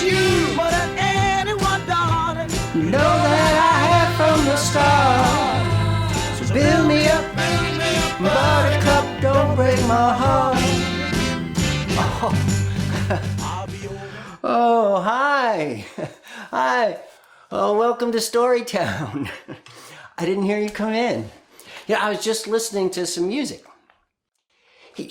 you more than anyone, darling. You know that I have from the start. So build me up, buttercup, don't break my heart. Oh, hi. Hi. Oh, welcome to StoryTown. I didn't hear you come in. Yeah, I was just listening to some music.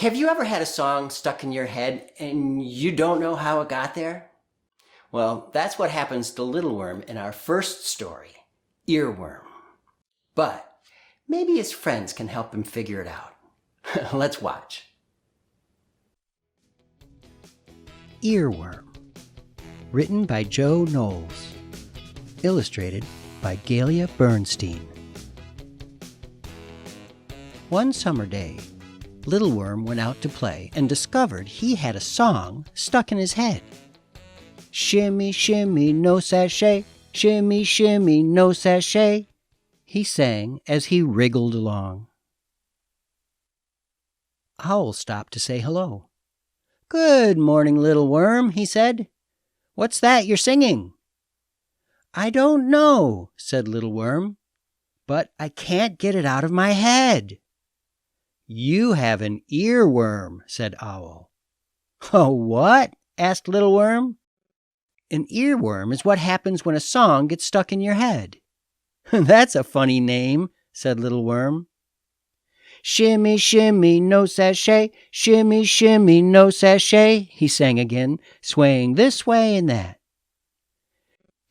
Have you ever had a song stuck in your head and you don't know how it got there? Well, that's what happens to Little Worm in our first story, Earworm. But maybe his friends can help him figure it out. Let's watch. Earworm. Written by Joe Knowles. Illustrated by Galia Bernstein. One summer day, Little Worm went out to play and discovered he had a song stuck in his head. Shimmy, shimmy, no sachet, shimmy, shimmy, no sachet, he sang as he wriggled along. Owl stopped to say hello. Good morning, Little Worm, he said. What's that you're singing? I don't know, said Little Worm, but I can't get it out of my head. You have an earworm, said Owl. Oh, what? Asked Little Worm. An earworm is what happens when a song gets stuck in your head. That's a funny name, said Little Worm. Shimmy, shimmy, no sachet, shimmy, shimmy, no sachet, he sang again, swaying this way and that.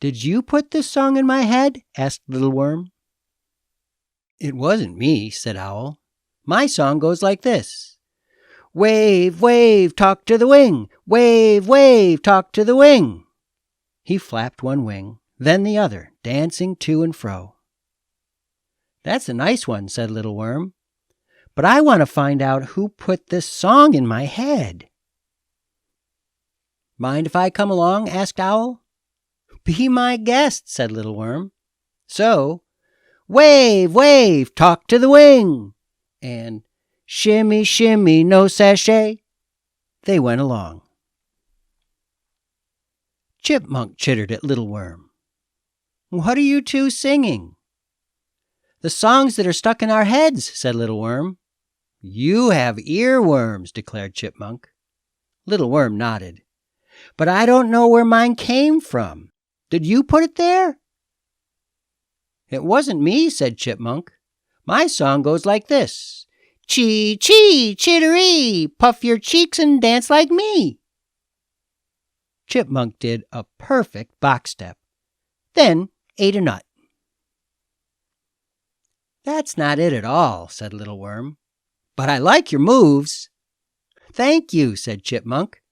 Did you put this song in my head? Asked Little Worm. It wasn't me, said Owl. My song goes like this. Wave, wave, talk to the wing. Wave, wave, talk to the wing. He flapped one wing, then the other, dancing to and fro. That's a nice one, said Little Worm. But I want to find out who put this song in my head. Mind if I come along? Asked Owl. Be my guest, said Little Worm. So, wave, wave, talk to the wing. And shimmy, shimmy, no sachet. They went along. Chipmunk chittered at Little Worm. What are you two singing? The songs that are stuck in our heads, said Little Worm. You have earworms, declared Chipmunk. Little Worm nodded. But I don't know where mine came from. Did you put it there? It wasn't me, said Chipmunk. My song goes like this. Chee, chee, chittery, puff your cheeks and dance like me. Chipmunk did a perfect box step, then ate a nut. That's not it at all, said Little Worm. But I like your moves. Thank you, said Chipmunk.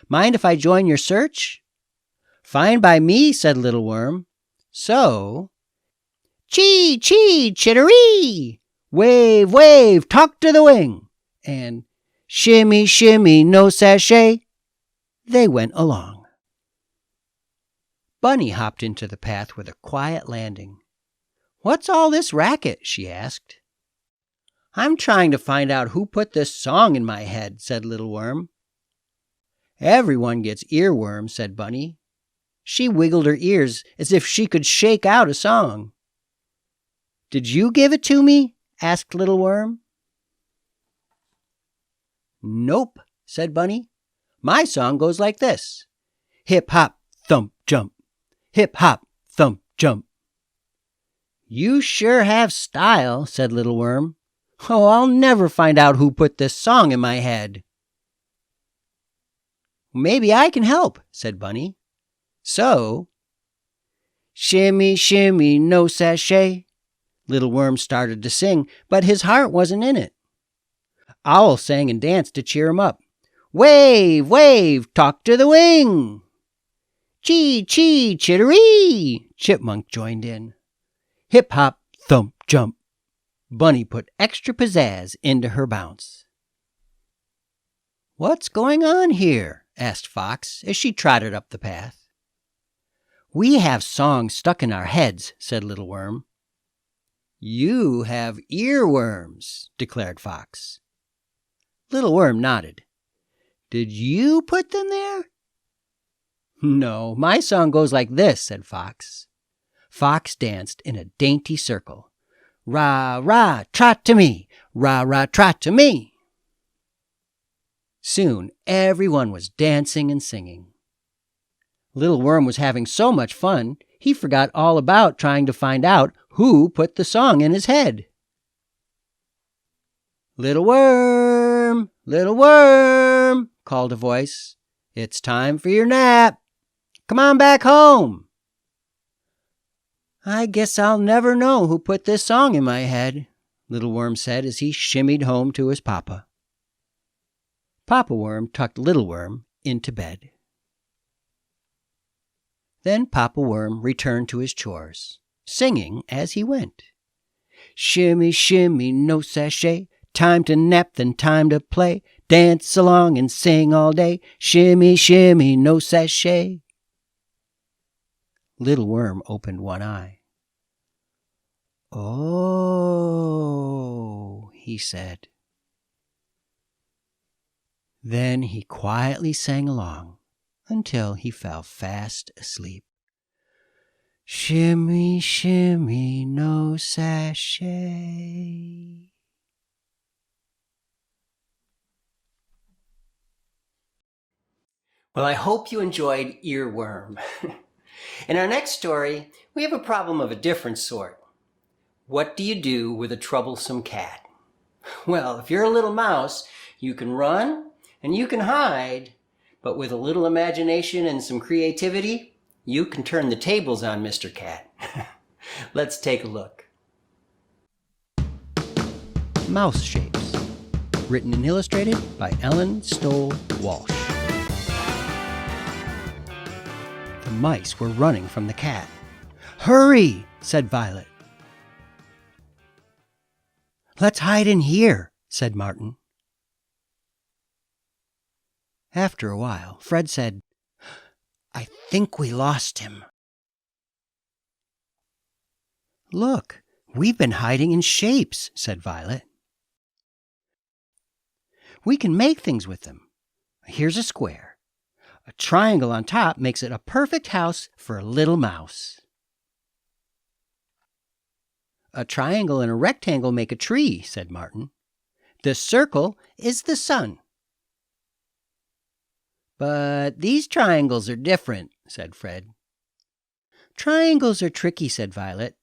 Mind if I join your search? Fine by me, said Little Worm. So, chee, chee, chittery, wave, wave, talk to the wing, and shimmy, shimmy, no sachet, they went along. Bunny hopped into the path with a quiet landing. What's all this racket? She asked. I'm trying to find out who put this song in my head, said Little Worm. Everyone gets earworms, said Bunny. She wiggled her ears as if she could shake out a song. Did you give it to me? Asked Little Worm. Nope, said Bunny. My song goes like this. Hip hop, thump, jump. Hip hop, thump, jump. You sure have style, said Little Worm. Oh, I'll never find out who put this song in my head. Maybe I can help, said Bunny. So, shimmy, shimmy, no sachet. Little Worm started to sing, but his heart wasn't in it. Owl sang and danced to cheer him up. Wave, wave, talk to the wing. Chee, chee, chittery. Chipmunk joined in. Hip hop, thump, jump. Bunny put extra pizzazz into her bounce. What's going on here? Asked Fox as she trotted up the path. We have songs stuck in our heads, said Little Worm. You have earworms, declared Fox. Little Worm nodded. Did you put them there? No, my song goes like this, said Fox. Fox danced in a dainty circle. Rah, rah, trot to me, rah, rah, trot to me. Soon everyone was dancing and singing. Little Worm was having so much fun, he forgot all about trying to find out who put the song in his head. Little Worm, called a voice. It's time for your nap. Come on back home. I guess I'll never know who put this song in my head, Little Worm said as he shimmied home to his papa. Papa Worm tucked Little Worm into bed. Then Papa Worm returned to his chores, singing as he went. Shimmy, shimmy, no sachet, time to nap, then time to play. Dance along and sing all day. Shimmy, shimmy, no sachet. Little Worm opened one eye. Oh, he said. Then he quietly sang along until he fell fast asleep. Shimmy, shimmy, no sachet. Well, I hope you enjoyed Earworm. In our next story, we have a problem of a different sort. What do you do with a troublesome cat? Well, if you're a little mouse, you can run and you can hide, but with a little imagination and some creativity, you can turn the tables on Mr. Cat. Let's take a look. Mouse Shapes, written and illustrated by Ellen Stoll Walsh. The mice were running from the cat. Hurry, said Violet. Let's hide in here, said Martin. After a while, Fred said, I think we lost him. Look, we've been hiding in shapes, said Violet. We can make things with them. Here's a square. A triangle on top makes it a perfect house for a little mouse. A triangle and a rectangle make a tree, said Martin. The circle is the sun. But these triangles are different, said Fred. Triangles are tricky, said Violet,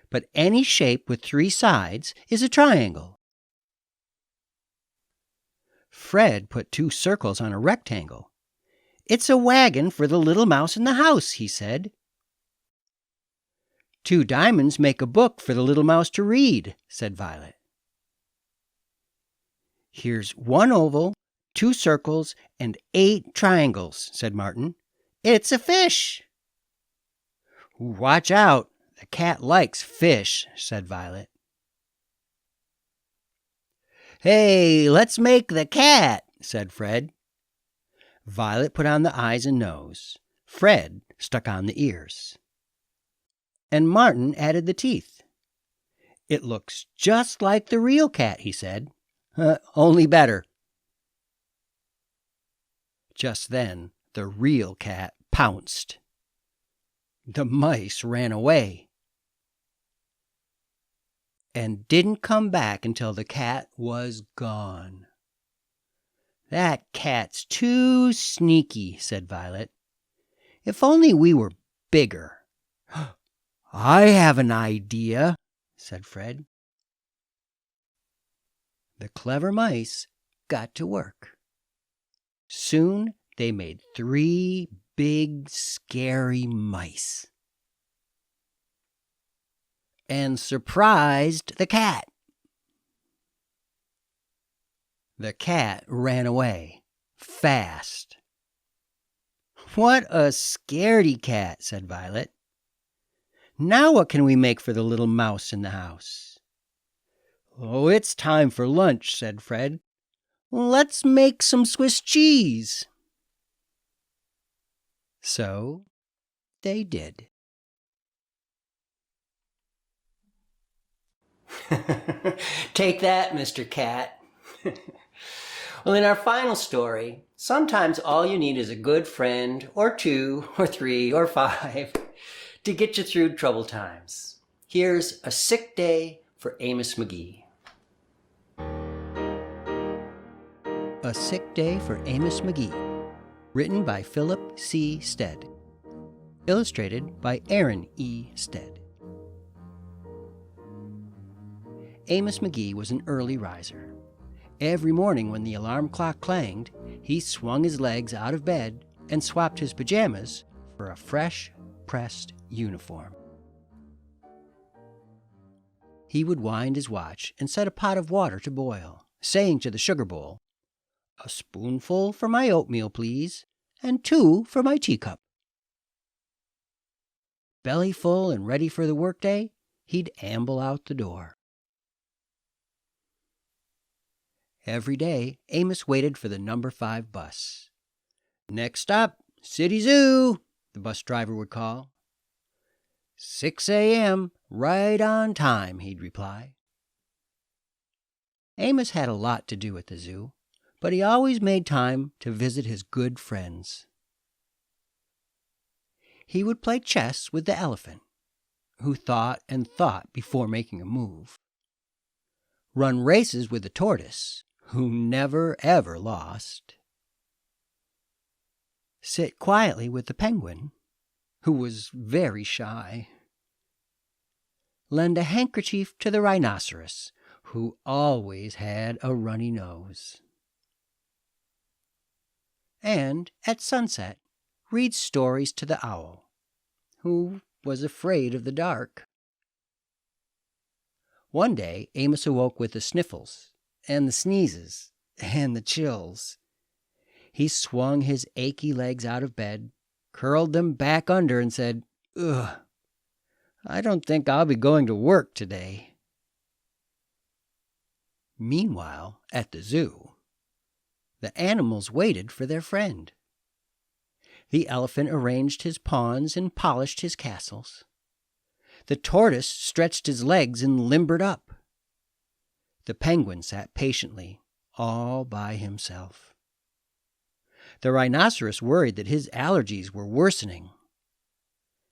but any shape with 3 sides is a triangle. Fred put 2 circles on a rectangle. It's a wagon for the little mouse in the house, he said. 2 diamonds make a book for the little mouse to read, said Violet. Here's 1 oval, 2 circles, and 8 triangles, said Martin. It's a fish. Watch out, the cat likes fish, said Violet. Hey, let's make the cat, said Fred. Violet put on the eyes and nose. Fred stuck on the ears. And Martin added the teeth. It looks just like the real cat, he said. Only better. Just then, the real cat pounced. The mice ran away and didn't come back until the cat was gone. That cat's too sneaky, said Violet. If only we were bigger. I have an idea, said Fred. The clever mice got to work. Soon they made 3 big, scary mice and surprised the cat. The cat ran away fast. What a scaredy cat, said Violet. Now what can we make for the little mouse in the house? Oh, it's time for lunch, said Fred. Let's make some Swiss cheese. So they did. Take that, Mr. Cat. Well, in our final story, Sometimes all you need is a good friend, or two, or three, or five, to get you through troubled times. Here's A Sick Day for Amos McGee. A Sick Day for Amos McGee. Written by Philip C. Stead. Illustrated by Aaron E. Stead. Amos McGee was an early riser. Every morning when the alarm clock clanged, he swung his legs out of bed and swapped his pajamas for a fresh, pressed uniform. He would wind his watch and set a pot of water to boil, saying to the sugar bowl, "A spoonful for my oatmeal, please, and 2 for my teacup." Belly full and ready for the workday, he'd amble out the door. Every day, Amos waited for the number 5 bus. "Next stop, City Zoo," the bus driver would call. "6 a.m., right on time," he'd reply. Amos had a lot to do at the zoo, but he always made time to visit his good friends. He would play chess with the elephant, who thought and thought before making a move. Run races with the tortoise, who never ever lost. Sit quietly with the penguin, who was very shy. Lend a handkerchief to the rhinoceros, who always had a runny nose. And at sunset, read stories to the owl, who was afraid of the dark. One day, Amos awoke with the sniffles, and the sneezes, and the chills. He swung his achy legs out of bed, curled them back under, and said, "Ugh, I don't think I'll be going to work today." Meanwhile, at the zoo, the animals waited for their friend. The elephant arranged his pawns and polished his castles. The tortoise stretched his legs and limbered up. The penguin sat patiently, all by himself. The rhinoceros worried that his allergies were worsening.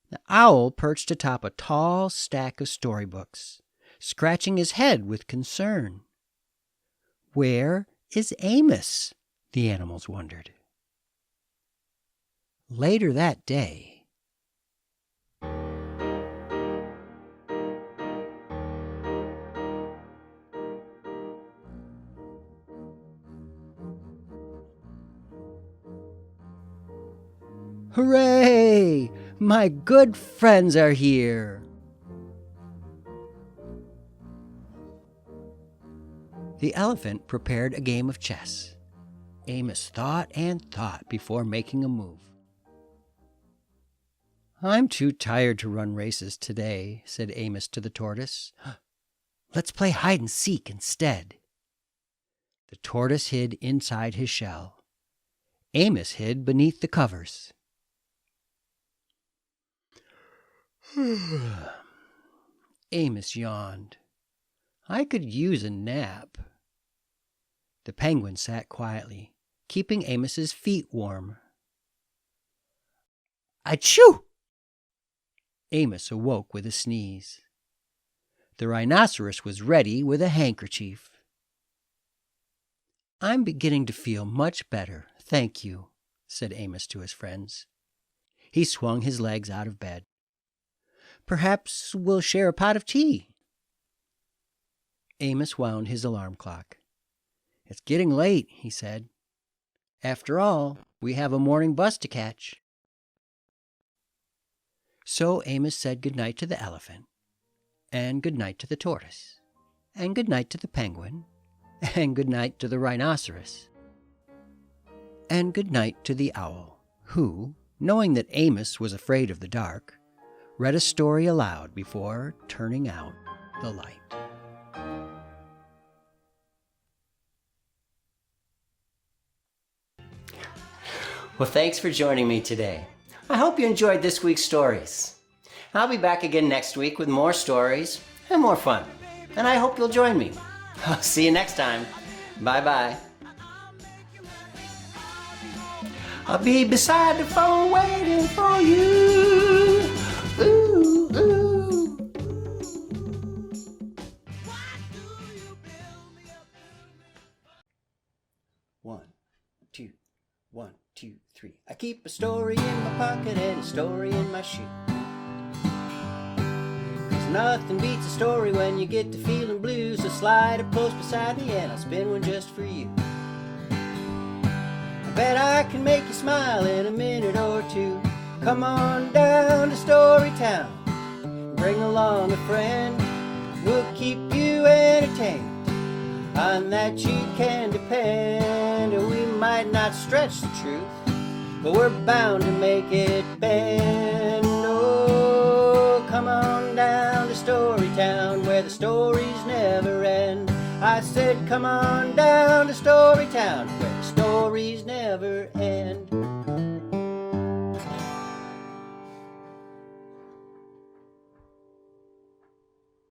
The owl perched atop a tall stack of storybooks, scratching his head with concern. Where is Amos? The animals wondered. Later that day, "Hooray! My good friends are here!" The elephant prepared a game of chess. Amos thought and thought before making a move. "I'm too tired to run races today," said Amos to the tortoise. "Let's play hide and seek instead." The tortoise hid inside his shell. Amos hid beneath the covers. Amos yawned. "I could use a nap." The penguin sat quietly, keeping Amos's feet warm. "Achoo!" Amos awoke with a sneeze. The rhinoceros was ready with a handkerchief. "I'm beginning to feel much better, thank you," said Amos to his friends. He swung his legs out of bed. "Perhaps we'll share a pot of tea." Amos wound his alarm clock. "It's getting late," he said. "After all, we have a morning bus to catch." So Amos said good night to the elephant, and good night to the tortoise, and good night to the penguin, and good night to the rhinoceros, and good night to the owl, who, knowing that Amos was afraid of the dark, read a story aloud before turning out the light. Well, thanks for joining me today. I hope you enjoyed this week's stories. I'll be back again next week with more stories and more fun. And I hope you'll join me. I'll see you next time. Bye-bye. I'll be beside the phone waiting for you. Ooh, ooh. 1, 2, 1, 2, 3. I keep a story in my pocket and a story in my shoe. 'Cause nothing beats a story when you get to feeling blue. So slide it close beside me and I'll spin one just for you. I bet I can make you smile in a minute or two. Come on down to StoryTown. Bring along a friend. We'll keep you entertained. On that you can depend. We might not stretch the truth, but we're bound to make it bend. Oh, come on down to StoryTown, where the stories never end. I said come on down to StoryTown, where the stories never end.